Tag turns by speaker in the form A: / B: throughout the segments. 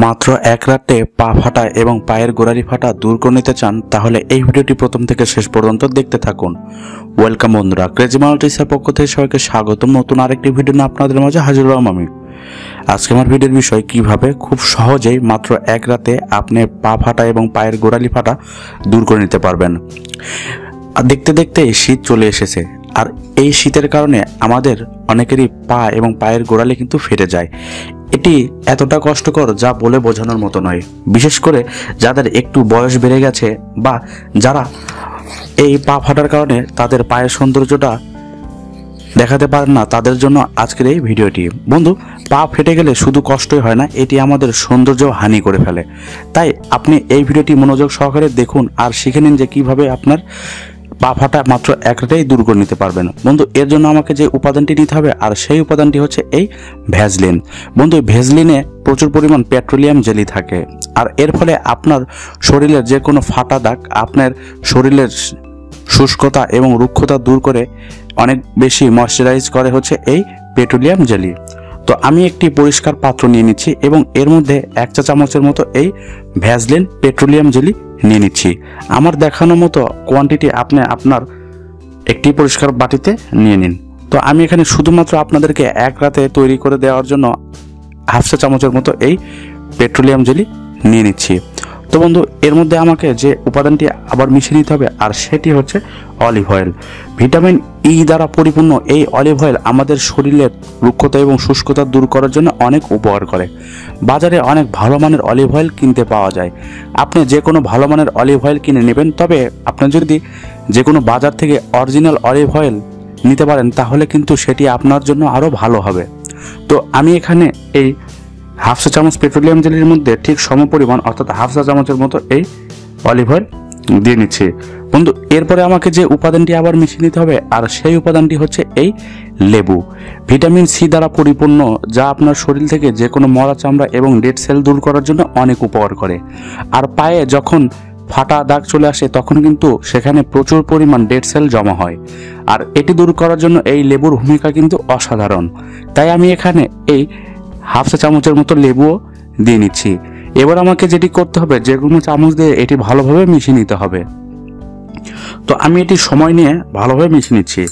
A: মাত্র এক রাতে পা ফাটা এবং পায়ের গোড়ালি ফাটা দূর করে নিতে চান তাহলে এই ভিডিওটি প্রথম থেকে শেষ পর্যন্ত দেখতে থাকুন। ওয়েলকাম বন্ধুরা, ক্রেজি মাল্টিসের পক্ষ থেকে সবাইকে স্বাগতম। নতুন আরেকটি ভিডিও নিয়ে আপনাদের মাঝে হাজির হলাম আমি। আজকে আমার ভিডিওর বিষয় কিভাবে খুব সহজেই মাত্র এক রাতে আপনি পা ফাটা এবং পায়ের গোড়ালি ফাটা দূর করে নিতে পারবেন। দেখতে দেখতে শীত চলে এসেছে, আর এই শীতের কারণে আমাদের অনেকেরই পা এবং পায়ের গোড়ালি কিন্তু ফেটে যায়। এটি এতটা কষ্টকর যা বলে বোঝানোর মতো নয়, বিশেষ করে যাদের একটু বয়স বেড়ে গেছে বা যারা এই পা ফাটার কারণে তাদের পায়ের সৌন্দর্যটা দেখাতে পারেন না, তাদের জন্য আজকের এই ভিডিওটি। বন্ধু, পা ফেটে গেলে শুধু কষ্টই হয় না, এটি আমাদের সৌন্দর্য হানি করে ফেলে। তাই আপনি এই ভিডিওটি মনোযোগ সহকারে দেখুন আর শিখে নিন যে কিভাবে আপনার পা ফাটা মাত্র এক রাতেই দূর করে নিতে পারবেন। বন্ধু, এর জন্য আমাকে যে উপাদানটি নিতে হবে, আর সেই উপাদানটি হচ্ছে এই ভ্যাসলিন। বন্ধু, ভ্যাসলিনে প্রচুর পরিমাণ পেট্রোলিয়াম জেলি থাকে, আর এর ফলে আপনার শরীরের যে কোনো ফাটা দাগ, আপনার শরীরের শুষ্কতা এবং রুক্ষতা দূর করে অনেক বেশি ময়শ্চারাইজ করে হচ্ছে এই পেট্রোলিয়াম জেলি। তো আমি একটি পরিষ্কার পাত্র নিয়ে নিচ্ছি এবং এর মধ্যে 1 চা চামচের মতো এই ভ্যাসলিন পেট্রোলিয়াম জেলি নিয়ে নিচ্ছি। আমার দেখানো মতো কোয়ান্টিটি আপনি আপনার একটি পরিষ্কার বাটিতে নিয়ে নিন। তো আমি এখানে শুধুমাত্র আপনাদেরকে এক রাতে তৈরি করে দেওয়ার জন্য 1/2 চা চামচের মতো এই পেট্রোলিয়াম জেলি নিয়ে নিচ্ছি। তো বন্ধু, এর মধ্যে আমাকে যে উপাদানটি আবার মিশিয়ে নিতে হবে, আর সেটি হচ্ছে অলিভ অয়েল। ভিটামিন ই দ্বারা পরিপূর্ণ এই অলিভ অয়েল আমাদের শরীরের রুক্ষতা এবং শুষ্কতা দূর করার জন্য অনেক উপকার করে। বাজারে অনেক ভালো মানের অলিভ অয়েল কিনতে পাওয়া যায়। আপনি যে কোনো ভালো মানের অলিভ অয়েল কিনে নেবেন, তবে আপনি যদি যে কোনো বাজার থেকে অরিজিনাল অলিভ অয়েল নিতে পারেন তাহলে কিন্তু সেটি আপনার জন্য আরও ভালো হবে। তো আমি এখানে এই 1/2 চা চামচ পেট্রোলিয়াম জেলির মধ্যে ঠিক সমপরিমাণ অর্থাৎ 1/2 চা চামচের মতো এই অলিভ অয়েল দিয়ে নিচ্ছি। বন্ধু, এরপরে আমাকে যে উপাদানটি আবার মিশিয়ে নিতে হবে, আর সেই উপাদানটি হচ্ছে এই লেবু। ভিটামিন সি দ্বারা পরিপূর্ণ, যা আপনার শরীর থেকে যে কোনো মরা চামড়া এবং ডেড সেল দূর করার জন্য অনেক উপকার করে। আর পায়ে যখন ফাটা দাগ চলে আসে তখন কিন্তু সেখানে প্রচুর পরিমাণ ডেড সেল জমা হয়, আর এটি দূর করার জন্য এই লেবুর ভূমিকা কিন্তু অসাধারণ। তাই আমি এখানে এই 1/2 চা চামচের মতো লেবুও দিয়ে নিচ্ছি। এবার আমাকে যেটি করতে হবে, যে কোনো চামচ দিয়ে এটি ভালোভাবে মিশিয়ে নিতে হবে। তো আমি এটি সময় নিয়ে ভালোভাবে মিশিয়ে নিচ্ছি।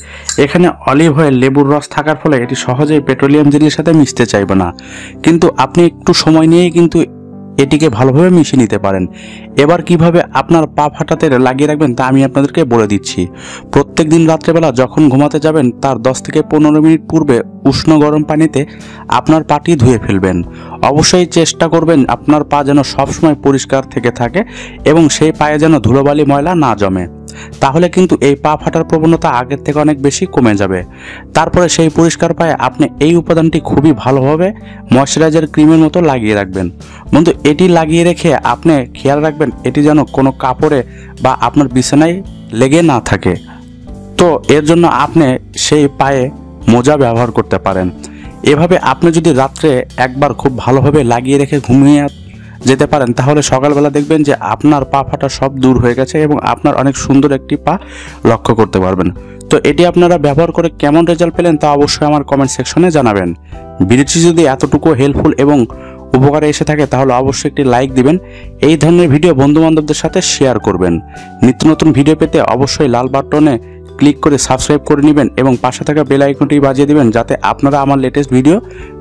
A: এখানে অলিভ অয়েল, লেবুর রস থাকার ফলে এটি সহজেই পেট্রোলিয়াম জেলির সাথে মিশতে চাইবে না, কিন্তু আপনি একটু সময় নিয়েই কিন্তু এটিকে ভালোভাবে মিশিয়ে নিতে পারেন। এবার কিভাবে আপনার পা ফাটাতে লাগিয়ে রাখবেন তা আমি আপনাদেরকে বলে দিচ্ছি। প্রত্যেক দিন রাত্রেবেলা যখন ঘুমাতে যাবেন তার 10 থেকে 15 মিনিট পূর্বে উষ্ণ গরম পানিতে আপনার পাটি ধুয়ে ফেলবেন। অবশ্যই চেষ্টা করবেন আপনার পা যেন সবসময় পরিষ্কার থেকে থাকে এবং সেই পায়ে যেন ধুলোবালি ময়লা না জমে, তাহলে কিন্তু এই পা ফাটার প্রবণতা আগের থেকে অনেক বেশি কমে যাবে। তারপরে সেই পরিষ্কার পায়ে আপনি এই উপাদানটি খুবই ভালোভাবে ময়শ্চারাইজার ক্রিমের মতো লাগিয়ে রাখবেন। বন্ধু, এটি লাগিয়ে রেখে আপনি খেয়াল রাখবেন এটি যেন কোনো কাপড়ে বা আপনার বিছানায় লেগে না থাকে। তো এর জন্য আপনি সেই পায়ে মোজা ব্যবহার করতে পারেন। এভাবে আপনি যদি রাত্রে একবার খুব ভালোভাবে লাগিয়ে রেখে ঘুমিয়ে যেতে পারেন তাহলে সকালবেলা দেখবেন যে আপনার পা ফাটা সব দূর হয়ে গেছে এবং আপনার অনেক সুন্দর একটি পা লক্ষ্য করতে পারবেন। তো এটি আপনারা ব্যবহার করে কেমন রেজাল্ট পেলেন তা অবশ্যই আমার কমেন্ট সেকশনে জানাবেন। ভিডিওটি যদি এতটুকু হেল্পফুল এবং উপকারে এসে থাকে তাহলে অবশ্যই একটি লাইক দিবেন। এই ধরনের ভিডিও বন্ধুবান্ধবদের সাথে শেয়ার করবেন। নিত্য নতুন ভিডিও পেতে অবশ্যই লাল বাটনে ক্লিক করে সাবস্ক্রাইব করে নেবেন এবং পাশে থাকা বেল আইকনটি বাজিয়ে দিবেন যাতে আপনারা আমার লেটেস্ট ভিডিও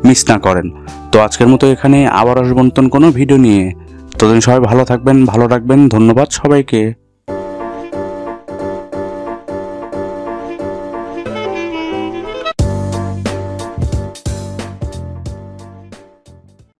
A: মিস না করেন। তো আজকের মতো এখানে আবার আসবো নতুন কোনো ভিডিও নিয়ে। ততদিন সবাই ভালো থাকবেন, ভালো রাখবেন। ধন্যবাদ সবাইকে।